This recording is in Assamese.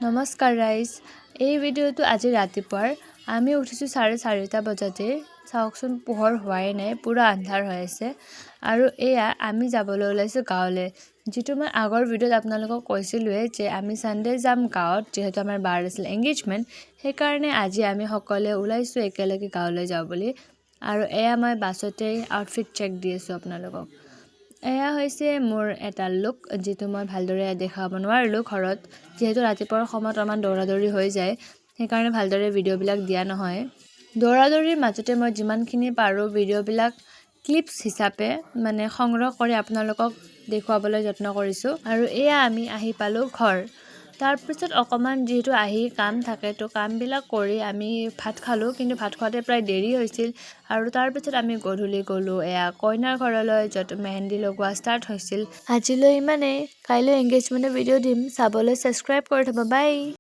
নমস্কাৰ ৰাইজ, এই ভিডিঅ'টো আজি ৰাতিপুৱাৰ আমি উঠিছোঁ 4:30 বজাতে। চাওকচোন পোহৰ হোৱাই নাই, পুৰা আন্ধাৰ হৈ আছে আৰু এয়া আমি যাবলৈ ওলাইছোঁ গাঁৱলৈ। যিটো মই আগৰ ভিডিঅ'ত আপোনালোকক কৈছিলোঁৱে যে আমি সানডে যাম গাঁৱত, যিহেতু আমাৰ বাৰ আছিল এংগেজমেণ্ট। সেইকাৰণে আজি আমি সকলোৱে ওলাইছোঁ একেলগে গাঁৱলৈ যাওঁ বুলি। আৰু এয়া মই বাছতেই আউটফিট চেক দি আছোঁ আপোনালোকক। এয়া হৈছে মোৰ এটা লুক, যিটো মই ভালদৰে দেখাব নোৱাৰিলোঁ ঘৰত, যিহেতু ৰাতিপুৱাৰ সময়ত অলপমান দৌৰা-দৌৰি হৈ যায়, সেইকাৰণে ভালদৰে ভিডিঅ'বিলাক দিয়া নহয়। দৌৰা-দৌৰিৰ মাজতে মই যিমানখিনি পাৰোঁ ভিডিঅ'বিলাক ক্লিপছ হিচাপে সংগ্ৰহ কৰি আপোনালোকক দেখুৱাবলৈ যত্ন কৰিছোঁ। আৰু এয়া আমি আহি পালোঁ ঘৰ। তাৰপিছত অকণমান যিহেতু আহি কাম থাকে, তো কামবিলাক কৰি আমি ভাত খালোঁ, কিন্তু ভাত খোৱাতে প্ৰায় দেৰি হৈছিল। আৰু তাৰপিছত আমি গধূলি গ'লোঁ এয়া কইনাৰ ঘৰলৈ, য'ত মেহেন্দি লগোৱা ষ্টাৰ্ট হৈছিল। আজিলৈ ইমানেই, কাইলৈ এংগেজমেণ্টৰ ভিডিঅ' দিম, চাবলৈ ছাবস্ক্ৰাইব কৰি থ'ব, বাই।